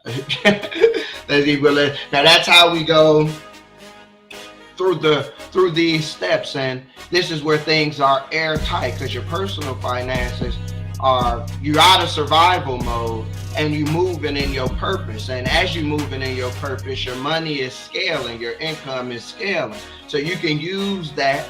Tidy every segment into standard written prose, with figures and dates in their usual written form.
Let's see, now that's how we go through these steps, and this is where things are airtight because your personal finances are, you're out of survival mode and you moving in your purpose, and as you moving in your purpose, your money is scaling, your income is scaling, so you can use that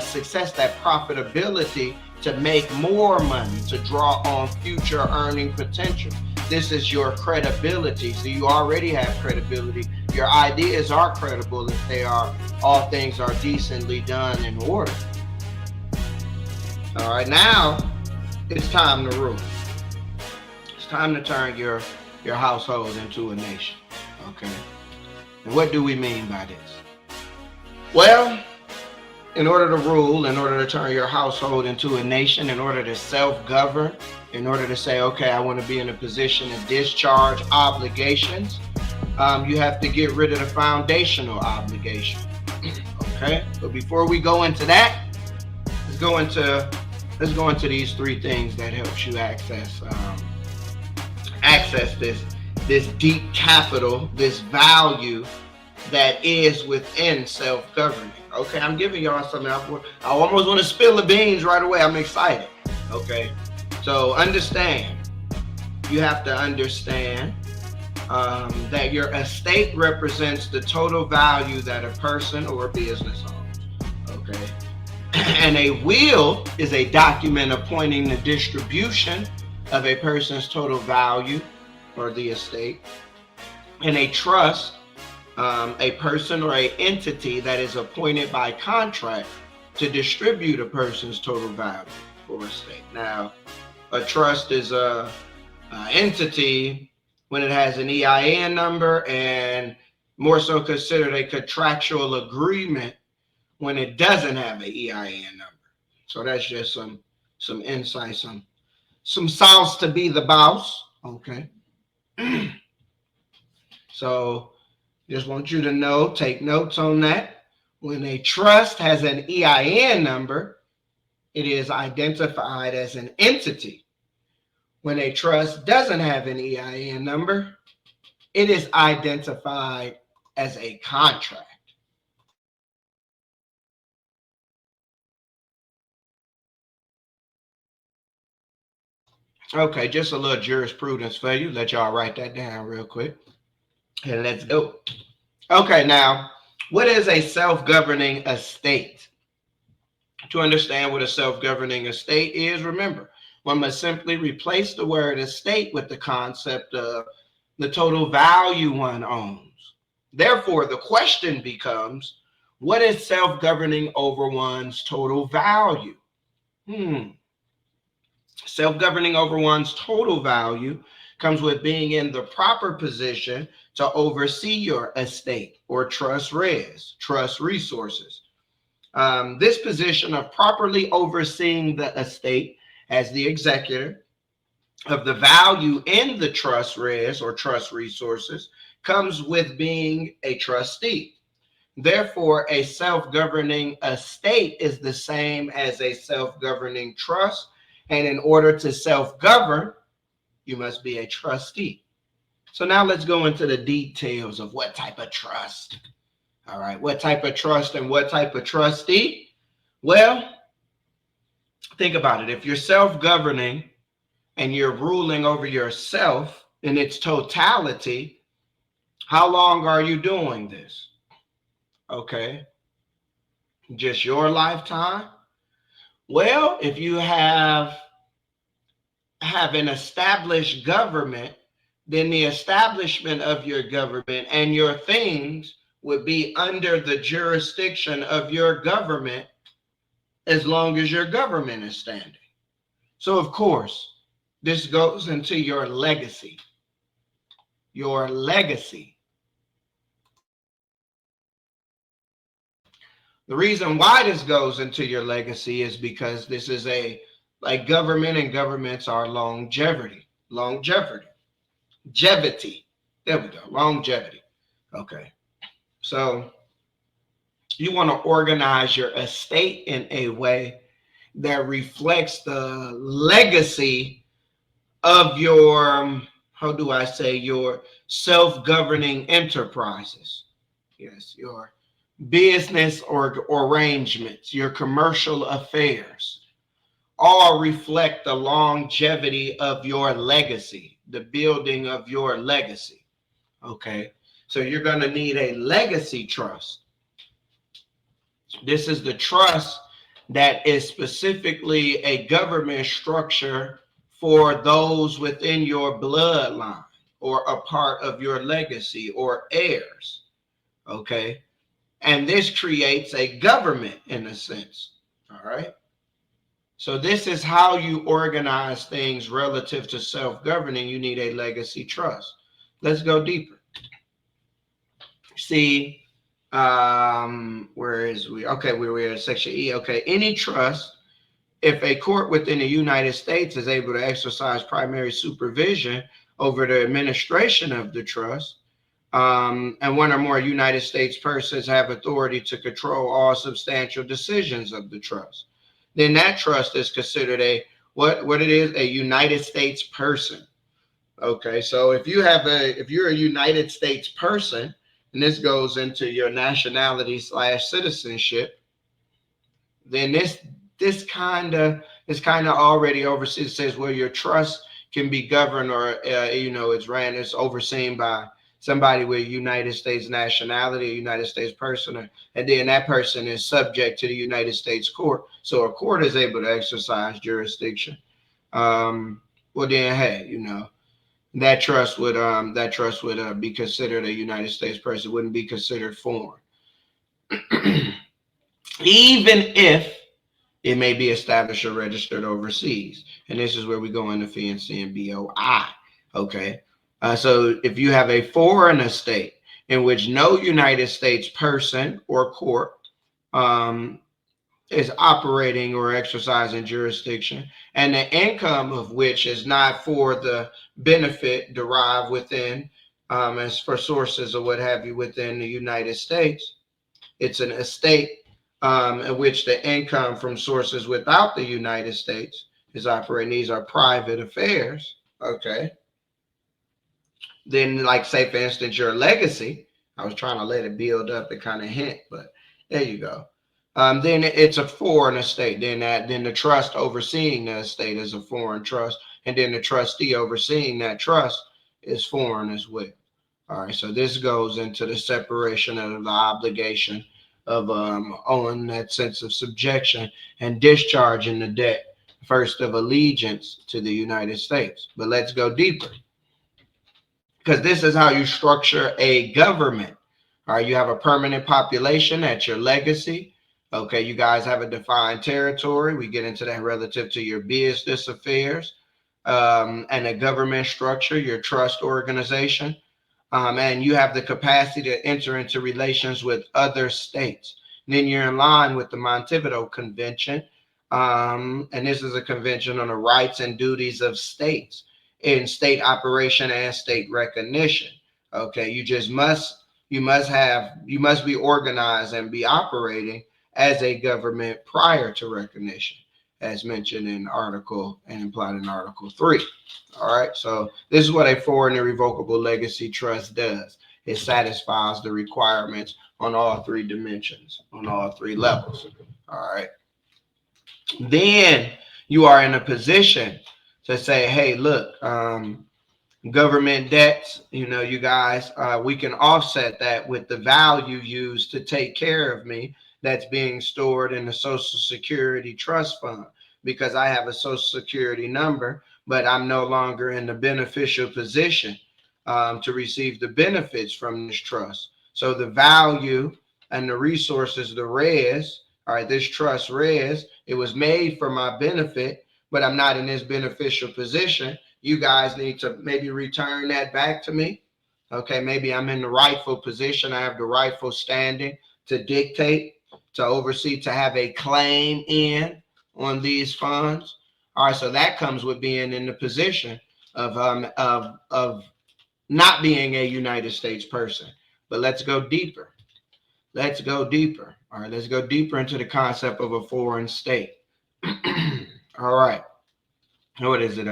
success, that profitability, to make more money, to draw on future earning potential. This is your credibility. So you already have credibility. Your ideas are credible if they are, all things are decently done in order. All right, now it's time to rule. It's time to turn your household into a nation. Okay. And what do we mean by this? Well, in order to rule, in order to turn your household into a nation, in order to self-govern, in order to say, okay, I want to be in a position to discharge obligations, you have to get rid of the foundational obligation. Okay, but before we go into that, let's go into these three things that helps you access this deep capital, this value that is within self-governing. Okay, I'm giving y'all something. I almost want to spill the beans right away. I'm excited. Okay, so understand. You have to understand that your estate represents the total value that a person or a business owns. Okay, and a will is a document appointing the distribution of a person's total value or the estate, and a trust, a person or a entity that is appointed by contract to distribute a person's total value or estate. Now, a trust is a entity when it has an EIN number, and more so considered a contractual agreement when it doesn't have an EIN number. So that's just some insight, some sauce to be the boss. Okay. So just want you to know, take notes on that. When a trust has an EIN number, it is identified as an entity. When a trust doesn't have an EIN number, it is identified as a contract. Okay, just a little jurisprudence for you. Let y'all write that down real quick. And let's go. Okay, now, what is a self-governing estate? To understand what a self-governing estate is, remember, one must simply replace the word estate with the concept of the total value one owns. Therefore, the question becomes, what is self-governing over one's total value? Self-governing over one's total value comes with being in the proper position to oversee your estate or trust resources. This position of properly overseeing the estate as the executor of the value in the trust or trust resources comes with being a trustee. Therefore, a self-governing estate is the same as a self-governing trust. And in order to self-govern, you must be a trustee. So now let's go into the details of what type of trust. All right, what type of trust and what type of trustee? Well, think about it. If you're self-governing and you're ruling over yourself in its totality, how long are you doing this? Okay, just your lifetime? Well, if you have an established government, then the establishment of your government and your things would be under the jurisdiction of your government as long as your government is standing. So, of course, this goes into your legacy. Your legacy. The reason why this goes into your legacy is because this is like government, and governments are longevity. Longevity. There we go. Longevity. Okay. So you want to organize your estate in a way that reflects the legacy of your, how do I say, your self-governing enterprises. Yes, your business or arrangements, your commercial affairs, all reflect the longevity of your legacy, the building of your legacy. Okay, so you're going to need a legacy trust. This is the trust that is specifically a government structure for those within your bloodline or a part of your legacy or heirs. Okay, and this creates a government in a sense. All right. So this is how you organize things relative to self-governing. You need a legacy trust. Let's go deeper. See, where is we? Okay, we're at section E. Okay, any trust, if a court within the United States is able to exercise primary supervision over the administration of the trust, and one or more United States persons have authority to control all substantial decisions of the trust, then that trust is considered a what it is, a United States person. Okay, so if you're a United States person, and this goes into your nationality / citizenship, then this kind of already oversees. It says, well, your trust can be governed or it's overseen by somebody with United States nationality, a United States person, and then that person is subject to the United States court. So a court is able to exercise jurisdiction. Well, then, hey, that trust would be considered a United States person. Wouldn't be considered foreign, even if it may be established or registered overseas. And this is where we go into FINC and BOI. Okay. So if you have a foreign estate in which no United States person or court is operating or exercising jurisdiction, and the income of which is not for the benefit derived within, as for sources or what have you within the United States, it's an estate in which the income from sources without the United States is operating. These are private affairs. Okay. Then, like, say, for instance, your legacy. I was trying to let it build up and kind of hint, but there you go. Then it's a foreign estate. Then the trust overseeing the estate is a foreign trust, and then the trustee overseeing that trust is foreign as well. All right. So this goes into the separation of the obligation of owing that sense of subjection and discharging the debt first of allegiance to the United States. But let's go deeper, because this is how you structure a government. All right, you have a permanent population. That's your legacy. Okay, you guys have a defined territory. We get into that relative to your business affairs, and a government structure, your trust organization. And you have the capacity to enter into relations with other states. And then you're in line with the Montevideo Convention. And this is a convention on the rights and duties of states in state operation and state recognition. Okay, you must be organized and be operating as a government prior to recognition, as mentioned in article and implied in Article 3. All right, so this is what a foreign irrevocable legacy trust does. It satisfies the requirements on all three dimensions, on all three levels. All right. Then you are in a position to say, hey, look, government debts, you guys, we can offset that with the value used to take care of me that's being stored in the Social Security Trust Fund, because I have a Social Security number, but I'm no longer in the beneficial position to receive the benefits from this trust. So the value and the resources, the res, all right, this trust res, it was made for my benefit, but I'm not in this beneficial position. You guys need to maybe return that back to me. Okay, maybe I'm in the rightful position. I have the rightful standing to dictate, to oversee, to have a claim in on these funds. All right, so that comes with being in the position of not being a United States person. But let's go deeper. Let's go deeper. All right, let's go deeper into the concept of a foreign state. All right. What is it?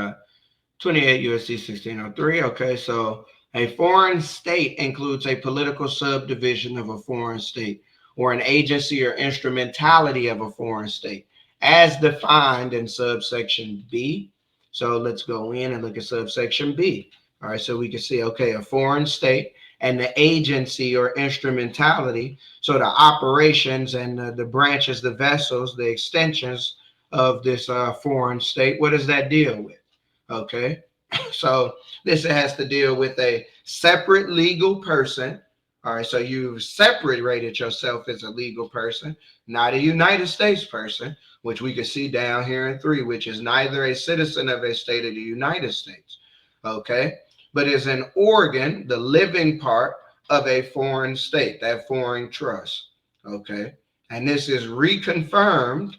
28 USC 1603. Okay, so a foreign state includes a political subdivision of a foreign state or an agency or instrumentality of a foreign state as defined in subsection B. So let's go in and look at subsection B. All right, so we can see, okay, a foreign state and the agency or instrumentality. So the operations and the branches, the vessels, the extensions of this foreign state, what does that deal with? Okay, so this has to deal with a separate legal person. All right, so you've separated yourself as a legal person, not a United States person, which we can see down here in 3, which is neither a citizen of a state of the United States, okay, but is an organ, the living part of a foreign state, that foreign trust, okay, and this is reconfirmed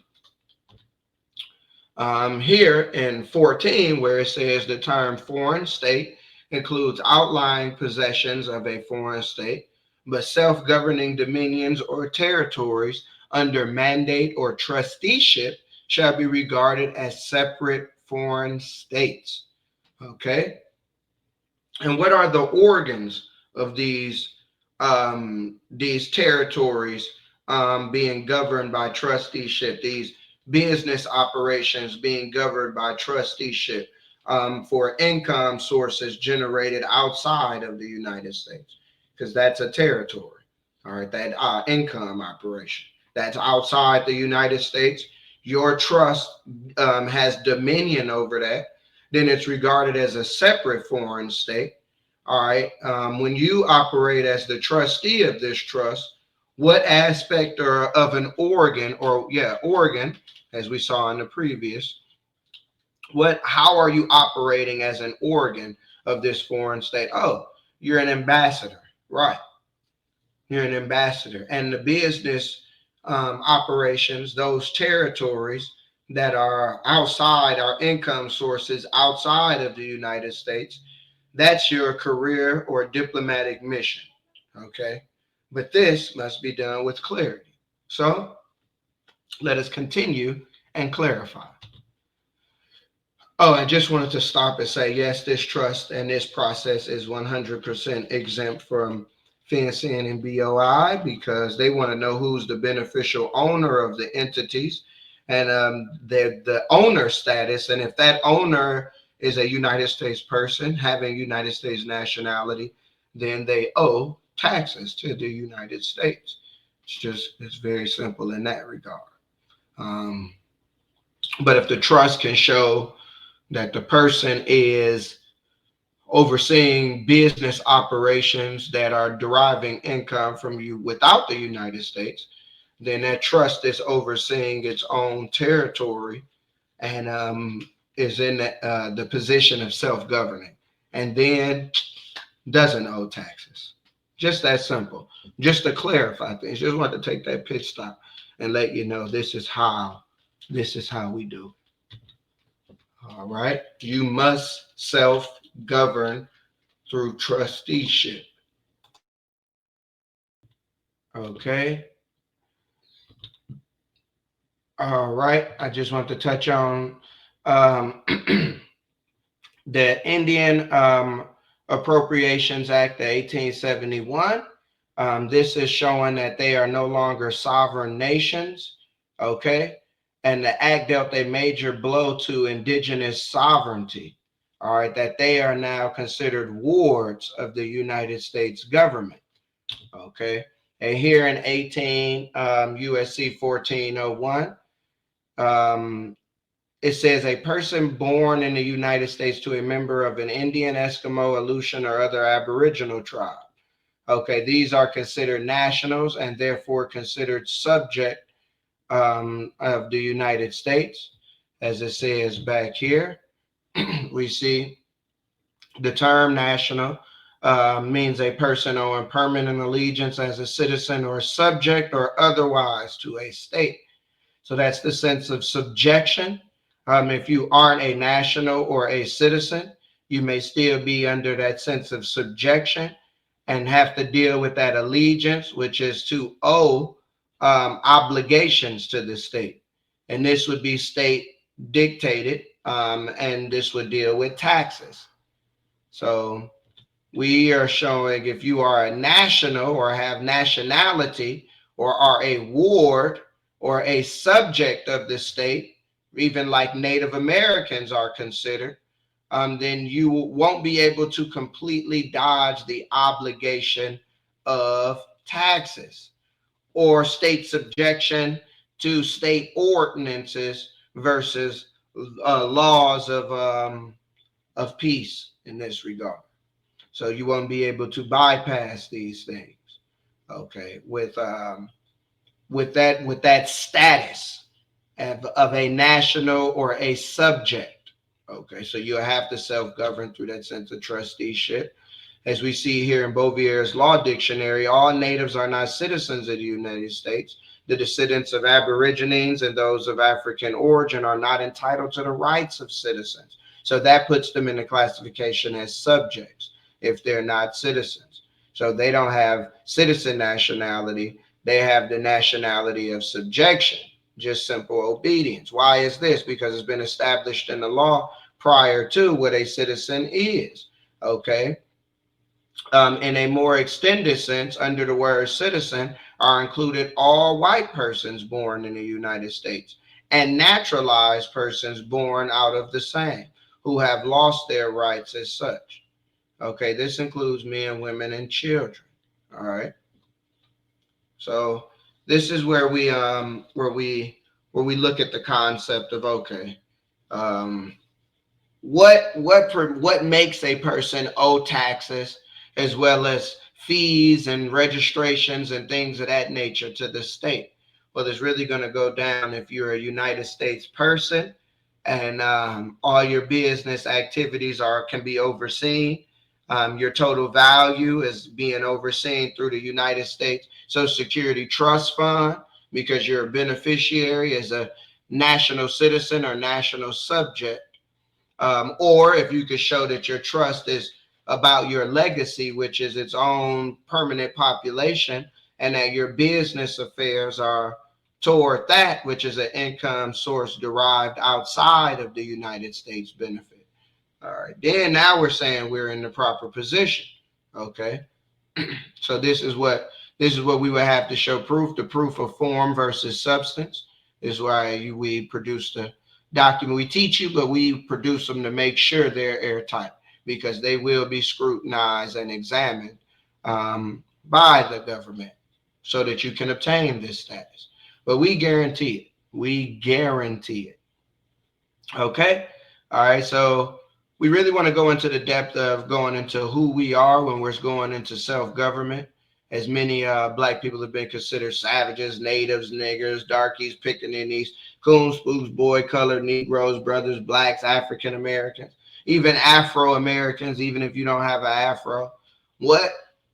here in 14, where it says the term foreign state includes outlying possessions of a foreign state, but self-governing dominions or territories under mandate or trusteeship shall be regarded as separate foreign states. Okay? And what are the organs of these territories being governed by trusteeship? These business operations being governed by trusteeship for income sources generated outside of the United States, because that's a territory. All right, that income operation that's outside the United States, your trust has dominion over that. Then it's regarded as a separate foreign state. All right, when you operate as the trustee of this trust, what aspect or of an organ, or organ, as we saw in the previous, how are you operating as an organ of this foreign state? Oh, you're an ambassador, right? You're an ambassador. And the business operations, those territories that are outside, our income sources outside of the United States, that's your career or diplomatic mission, okay? But this must be done with clarity. So let us continue and clarify. Oh, I just wanted to stop and say, yes, this trust and this process is 100% exempt from FinCEN and BOI, because they want to know who's the beneficial owner of the entities and the owner status. And if that owner is a United States person having United States nationality, then they owe taxes to the United States. It's very simple in that regard. But if the trust can show that the person is overseeing business operations that are deriving income from you without the United States, then that trust is overseeing its own territory and is in the position of self-governing, and then doesn't owe taxes. Just that simple. Just to clarify things. Just want to take that pit stop and let you know this is how we do. All right. You must self-govern through trusteeship. Okay. All right. I just want to touch on the Indian Appropriations Act of 1871. This is showing that they are no longer sovereign nations. Okay. And the act dealt a major blow to indigenous sovereignty. All right, that they are now considered wards of the United States government. Okay, and here in 18 USC 1401, it says a person born in the United States to a member of an Indian, Eskimo, Aleutian, or other Aboriginal tribe. Okay, these are considered nationals and therefore considered subject of the United States. As it says back here, we see the term national means a person owing permanent allegiance as a citizen or subject or otherwise to a state. So that's the sense of subjection. If you aren't a national or a citizen, you may still be under that sense of subjection and have to deal with that allegiance, which is to owe obligations to the state. And this would be state dictated and this would deal with taxes. So we are showing if you are a national or have nationality or are a ward or a subject of the state, even like Native Americans are considered, then you won't be able to completely dodge the obligation of taxes or state subjection to state ordinances versus laws of peace in this regard. So you won't be able to bypass these things. Okay, with that status of a national or a subject. Okay, so you'll have to self-govern through that sense of trusteeship. As we see here in Bovier's Law Dictionary, all natives are not citizens of the United States. The descendants of Aborigines and those of African origin are not entitled to the rights of citizens. So that puts them in the classification as subjects if they're not citizens. So they don't have citizen nationality. They have the nationality of subjection, just simple obedience. Why is this? Because it's been established in the law prior to what a citizen is. Okay. In a more extended sense, under the word citizen are included all white persons born in the United States and naturalized persons born out of the same who have lost their rights as such. Okay, this includes men, women, and children. All right. So this is where we look at the concept of okay, um, what makes a person owe taxes as well as fees and registrations and things of that nature to the state. Well, it's really going to go down if you're a United States person and all your business activities can be overseen. Your total value is being overseen through the United States Social Security Trust Fund because you're a beneficiary as a national citizen or national subject. Or if you could show that your trust is about your legacy, which is its own permanent population, and that your business affairs are toward that, which is an income source derived outside of the United States benefit. All right. Then now we're saying we're in the proper position. Okay. So this is what we would have to show proof, the proof of form versus substance. This is why we produce the document. We teach you, but we produce them to make sure they're airtight because they will be scrutinized and examined by the government so that you can obtain this status. But we guarantee it. We guarantee it. Okay. All right. So we really want to go into the depth of going into who we are when we're going into self-government. As many black people have been considered savages, natives, niggers, darkies, pickaninnies, coons, spooks, boy colored, Negroes, brothers, blacks, African Americans, even Afro Americans, even if you don't have an Afro. What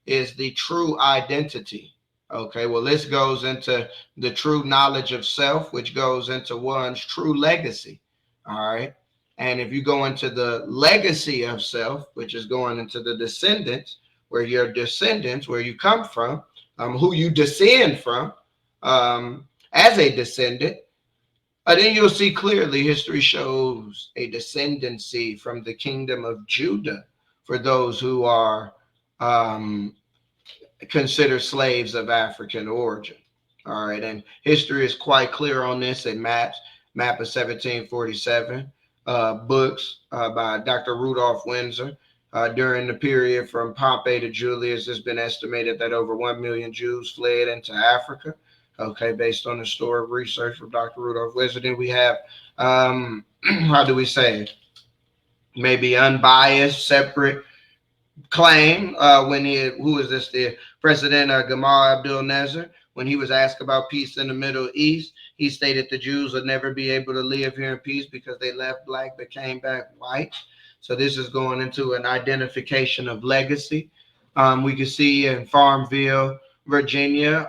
is the true identity? Okay, well, this goes into the true knowledge of self, which goes into one's true legacy. All right. And if you go into the legacy of self, which is going into the descendants, where your descendants, where you come from, who you descend from as a descendant, then you'll see clearly history shows a descendancy from the kingdom of Judah for those who are considered slaves of African origin. All right, and history is quite clear on this in map of 1747, books by Dr. Rudolph Windsor. During the period from Pompey to Julius, it's been estimated that over 1 million Jews fled into Africa. Okay, based on historic research from Dr. Rudolph Windsor. Then we have, how do we say, maybe unbiased, separate claim who is this, the President Gamal Abdel Nasser, when he was asked about peace in the Middle East, he stated the Jews would never be able to live here in peace because they left black but came back white. So this is going into an identification of legacy. We can see in Farmville, Virginia,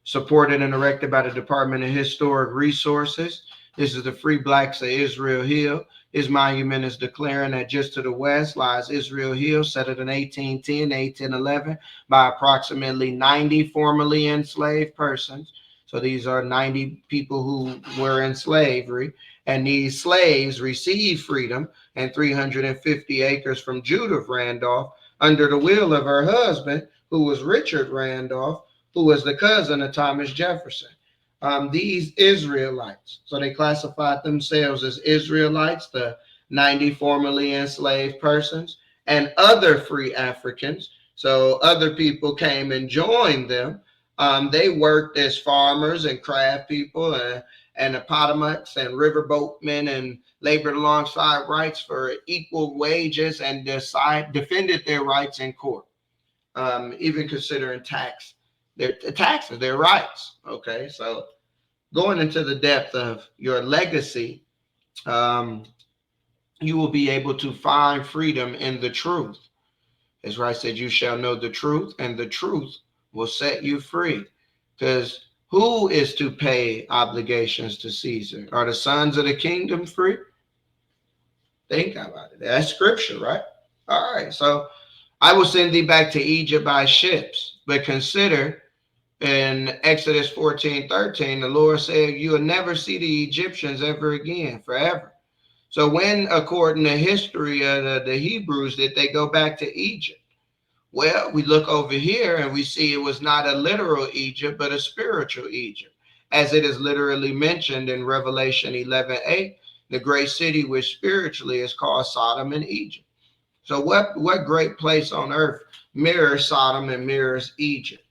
supported and erected by the Department of Historic Resources. This is the Free Blacks of Israel Hill. His monument is declaring that just to the west lies Israel Hill, settled in 1810, 1811 by approximately 90 formerly enslaved persons. So these are 90 people who were in slavery. And these slaves received freedom and 350 acres from Judith Randolph under the will of her husband, who was Richard Randolph, who was the cousin of Thomas Jefferson. These Israelites, so they classified themselves as Israelites, the 90 formerly enslaved persons, and other free Africans. So other people came and joined them. They worked as farmers and craft people and appomattox and riverboatmen, and labored alongside rights for equal wages and defended their rights in court, even considering taxes, their rights. Okay, so going into the depth of your legacy, you will be able to find freedom in the truth. As Christ said, you shall know the truth, and the truth will set you free. Because who is to pay obligations to Caesar? Are the sons of the kingdom free? Think about it. That's scripture, right? All right. So I will send thee back to Egypt by ships. But consider in Exodus 14:13, the Lord said, you will never see the Egyptians ever again, forever. So when, according to history of the Hebrews, did they go back to Egypt? Well, we look over here and we see it was not a literal Egypt, but a spiritual Egypt, as it is literally mentioned in Revelation 11:8, the great city which spiritually is called Sodom and Egypt. So what great place on earth mirrors Sodom and mirrors Egypt?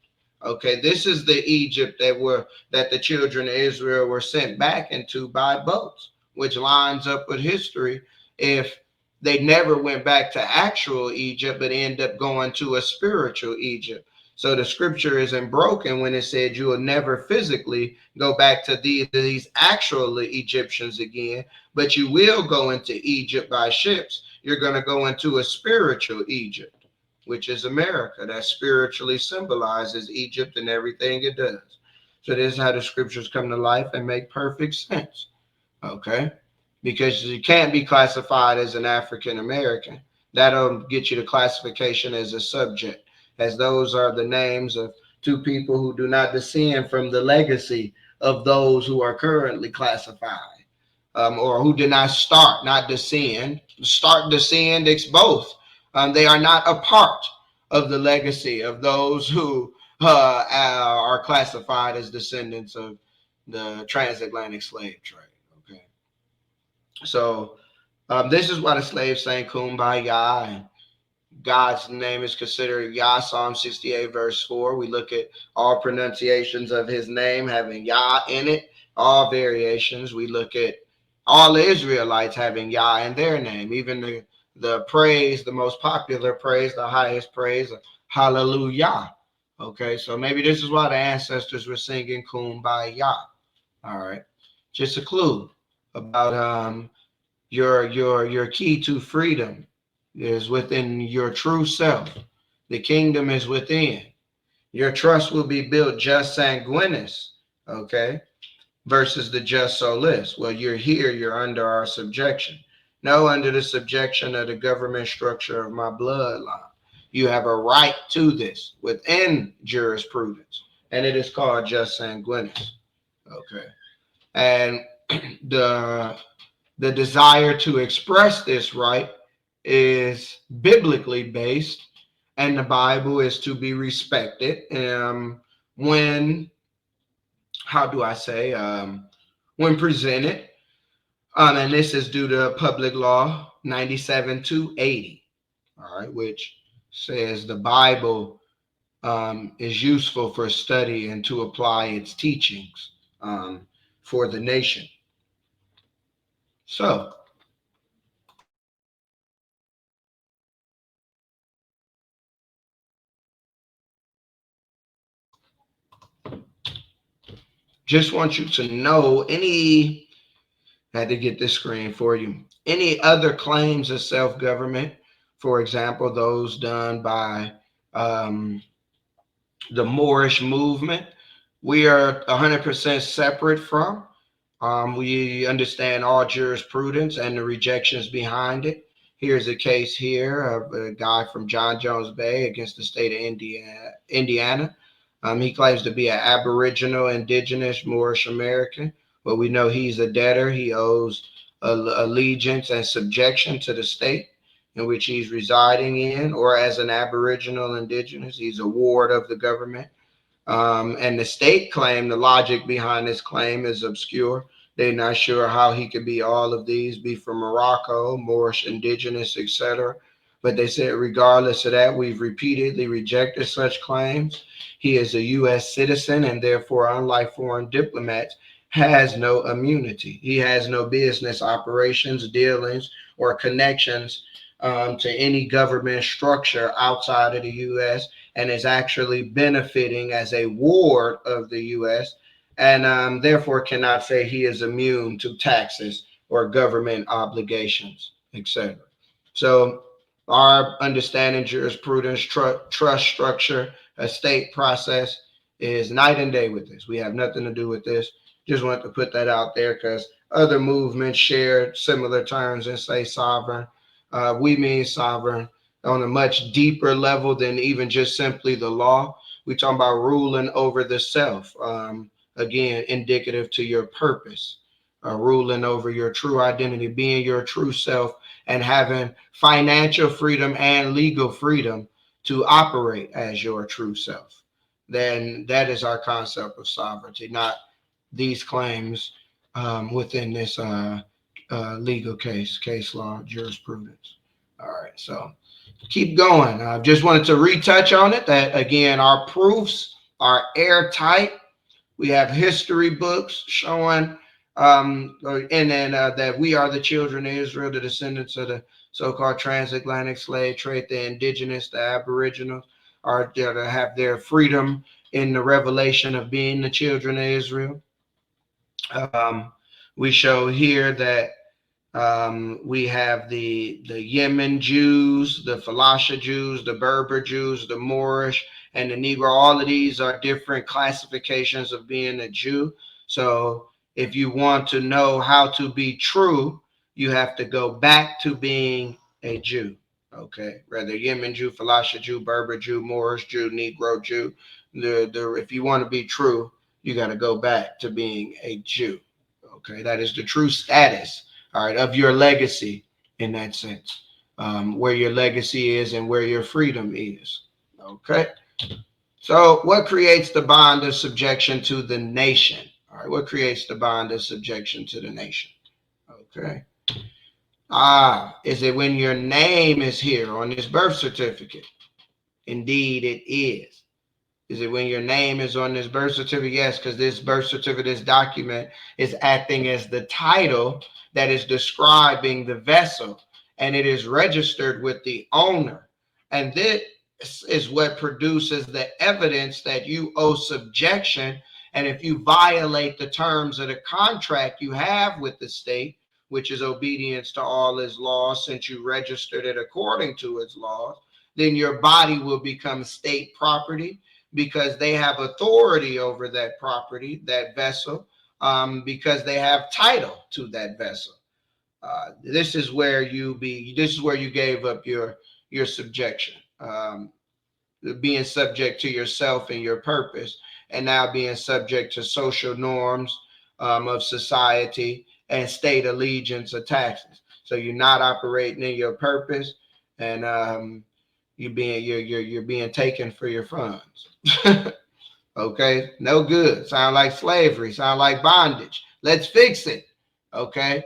Okay, this is the Egypt that the children of Israel were sent back into by boats, which lines up with history. If they never went back to actual Egypt, but end up going to a spiritual Egypt. So the scripture isn't broken when it said you will never physically go back to these actual Egyptians again, but you will go into Egypt by ships. You're going to go into a spiritual Egypt, which is America, that spiritually symbolizes Egypt and everything it does. So this is how the scriptures come to life and make perfect sense. Okay, because you can't be classified as an African American. That'll get you the classification as a subject, as those are the names of two people who do not descend from the legacy of those who are currently classified, or who did not start, not descend. Start, descend, it's both. They are not a part of the legacy of those who are classified as descendants of the transatlantic slave trade. Okay. So this is why the slaves sang Kumbaya, and God's name is considered Yah. Psalm 68 verse 4. We look at all pronunciations of his name having Yah in it, all variations. We look at all the Israelites having Yah in their name, even the praise, the most popular praise, the highest praise, hallelujah. Okay, so maybe this is why the ancestors were singing Kumbaya. All right, just a clue about your key to freedom is within your true self. The kingdom is within. Your trust will be built just sanguinis, okay, versus the just soulless. Well, you're here, you're under our subjection. No, under the subjection of the government structure of my bloodline. You have a right to this within jurisprudence, and it is called just sanguinis, okay. And the desire to express this right is biblically based, and the Bible is to be respected. When, how do I say, when presented, and this is due to Public Law 97-80, all right, which says the Bible is useful for study and to apply its teachings for the nation. So, just want you to know had to get this screen for you. Any other claims of self-government, for example, those done by the Moorish movement, we are 100% separate from. We understand all jurisprudence and the rejections behind it. Here's a case here of a guy from John Jones Bay against the state of Indiana. He claims to be an Aboriginal, indigenous Moorish American but we know he's a debtor. He owes allegiance and subjection to the state in which he's residing in, or as an Aboriginal indigenous, he's a ward of the government. And the state claim, the logic behind this claim is obscure. They're not sure how he could be all of these, be from Morocco, Moorish, indigenous, etc. But they said, regardless of that, we've repeatedly rejected such claims. He is a U.S. citizen and therefore, unlike foreign diplomats, has no immunity. He has no business operations, dealings, or connections to any government structure outside of the U.S., and is actually benefiting as a ward of the U.S., and therefore cannot say he is immune to taxes or government obligations, etc. So our understanding jurisprudence, trust structure, estate process is night and day with this. We have nothing to do with this. Just want to put that out there because other movements share similar terms and say sovereign. We mean sovereign on a much deeper level than even just simply the law. We talk about ruling over the self. Again, indicative to your purpose, ruling over your true identity, being your true self, and having financial freedom and legal freedom to operate as your true self. Then that is our concept of sovereignty, not these claims within this legal case law, jurisprudence. All right, so keep going. I just wanted to retouch on it that, again, our proofs are airtight. We have history books showing that we are the children of Israel, the descendants of the so-called transatlantic slave trade, the indigenous, the aboriginals, are there to have their freedom in the revelation of being the children of Israel. We show here that we have the Yemen Jews, the Falasha Jews, the Berber Jews, the Moorish, and the Negro. All of these are different classifications of being a Jew. So if you want to know how to be true, you have to go back to being a Jew. Okay, whether Yemen Jew, Falasha Jew, Berber Jew, Moorish Jew, Negro Jew. If you want to be true, you got to go back to being a Jew. Okay, that is the true status, all right, of your legacy in that sense, where your legacy is and where your freedom is. Okay, so what creates the bond of subjection to the nation? All right, what creates the bond of subjection to the nation? Okay, is it when your name is here on this birth certificate? Indeed, it is. Is it when your name is on this birth certificate? Yes, because this birth certificate, this document, is acting as the title that is describing the vessel, and it is registered with the owner. And this is what produces the evidence that you owe subjection. And if you violate the terms of the contract you have with the state, which is obedience to all its laws, since you registered it according to its laws, then your body will become state property, because they have authority over that property, that vessel, because they have title to that vessel. This is where you gave up your subjection, being subject to yourself and your purpose, and now being subject to social norms of society and state allegiance or taxes. So you're not operating in your purpose, and you're being taken for your funds. Okay, no good. Sound like slavery, sound like bondage. Let's fix it. Okay,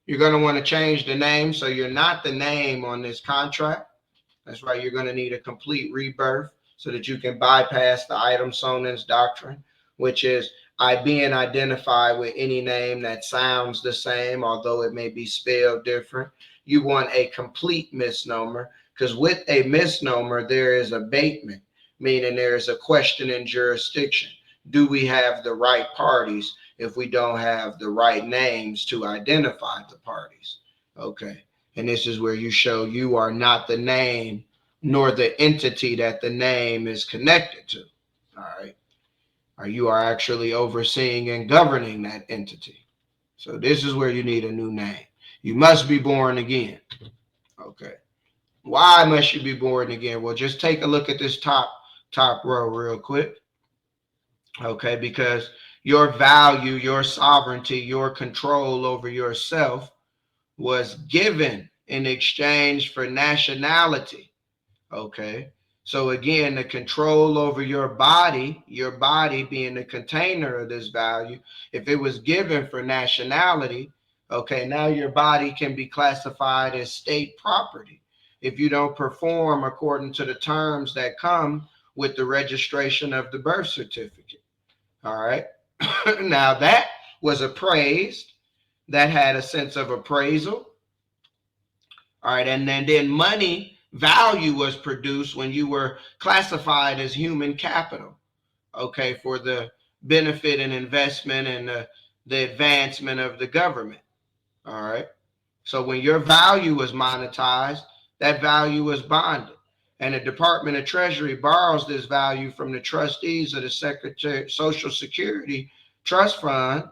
you're going to want to change the name, so you're not the name on this contract. That's right, you're going to need a complete rebirth so that you can bypass the item sonens doctrine, which is being identified with any name that sounds the same, although it may be spelled different. You want a complete misnomer, because with a misnomer, there is abatement, meaning there is a question in jurisdiction. Do we have the right parties if we don't have the right names to identify the parties? Okay, and this is where you show you are not the name nor the entity that the name is connected to. All right, or you are actually overseeing and governing that entity. So this is where you need a new name. You must be born again. Okay. Why must you be born again? Well, just take a look at this top row real quick. Okay, because your value, your sovereignty, your control over yourself was given in exchange for nationality. Okay. So again, the control over your body being the container of this value, if it was given for nationality, okay, now your body can be classified as state property if you don't perform according to the terms that come with the registration of the birth certificate. All right. Now that was appraised, that had a sense of appraisal. All right, and then money value was produced when you were classified as human capital, okay, for the benefit and investment and the advancement of the government. All right, so when your value was monetized, that value was bonded. And the Department of Treasury borrows this value from the trustees of the Secretary Social Security Trust Fund,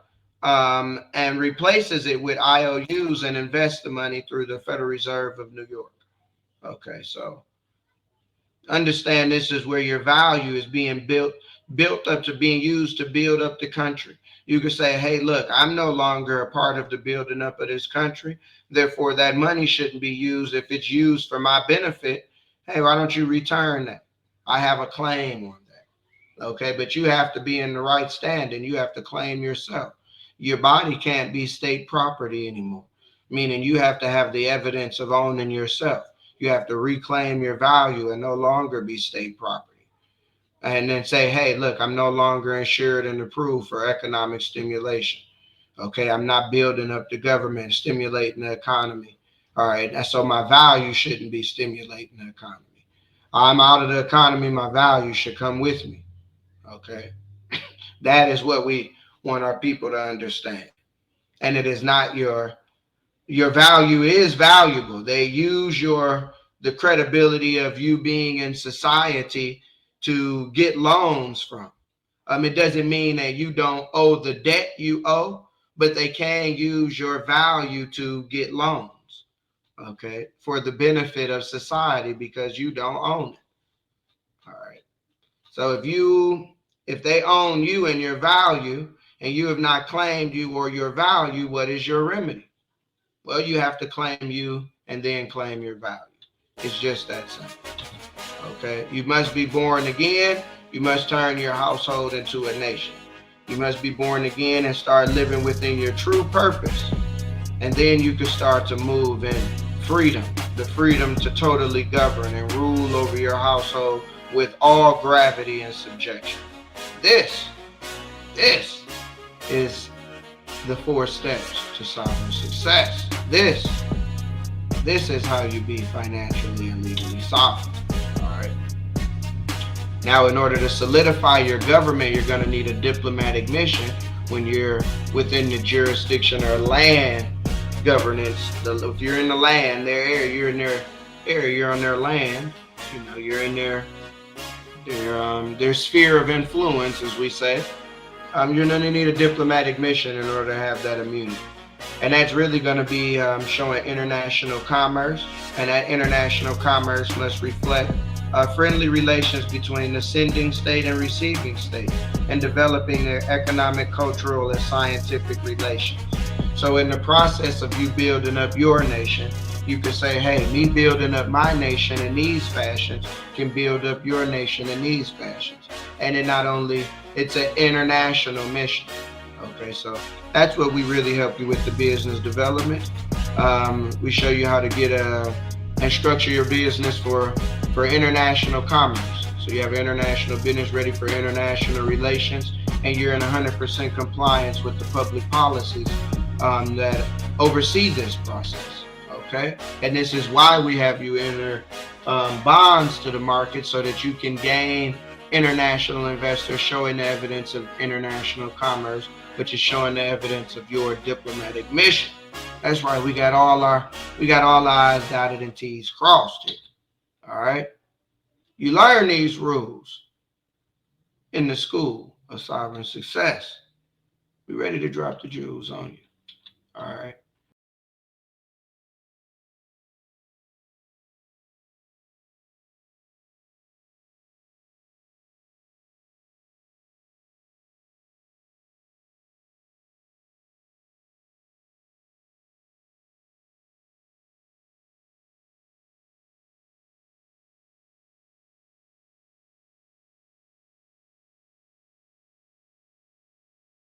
and replaces it with IOUs and invests the money through the Federal Reserve of New York. Okay, so understand this is where your value is being built up to being used to build up the country. You can say, hey, look, I'm no longer a part of the building up of this country. Therefore, that money shouldn't be used. If it's used for my benefit, hey, why don't you return that? I have a claim on that. Okay, but you have to be in the right standing. You have to claim yourself. Your body can't be state property anymore, meaning you have to have the evidence of owning yourself. You have to reclaim your value and no longer be state property. And then say, hey, look, I'm no longer insured and approved for economic stimulation. Okay, I'm not building up the government, stimulating the economy. All right, so my value shouldn't be stimulating the economy. I'm out of the economy, my value should come with me. Okay, that is what we want our people to understand. And it is not your value is valuable. They use the credibility of you being in society to get loans from. It doesn't mean that you don't owe the debt you owe, but they can use your value to get loans, okay, for the benefit of society because you don't own it. All right. So if they own you and your value and you have not claimed you or your value, what is your remedy? Well, you have to claim you and then claim your value. It's just that simple. Okay. You must be born again. You must turn your household into a nation. You must be born again and start living within your true purpose. And then you can start to move in freedom, the freedom to totally govern and rule over your household with all gravity and subjection. This is the 4 steps to sovereign success. This is how you be financially and legally sovereign. All right. Now, in order to solidify your government, you're going to need a diplomatic mission when you're within the jurisdiction or land governance. If you're in the land, their area, you're in their area, you're on their land. You're in their sphere of influence, as we say. You're going to need a diplomatic mission in order to have that immunity. And that's really going to be showing international commerce. And that international commerce must reflect friendly relations between the sending state and receiving state, and developing their economic, cultural, and scientific relations. So in the process of you building up your nation, you can say, hey, me building up my nation in these fashions can build up your nation in these fashions. And it not only, it's an international mission. Okay, so that's what we really help you with, the business development. We show you how to get and structure your business for international commerce. So you have international business ready for international relations, and you're in 100% compliance with the public policies that oversee this process. Okay, and this is why we have you enter bonds to the market so that you can gain international investors, showing the evidence of international commerce, which is showing the evidence of your diplomatic mission. That's right. We got all I's dotted and T's crossed here. All right. You learn these rules in the school of sovereign success. We're ready to drop the jewels on you. All right.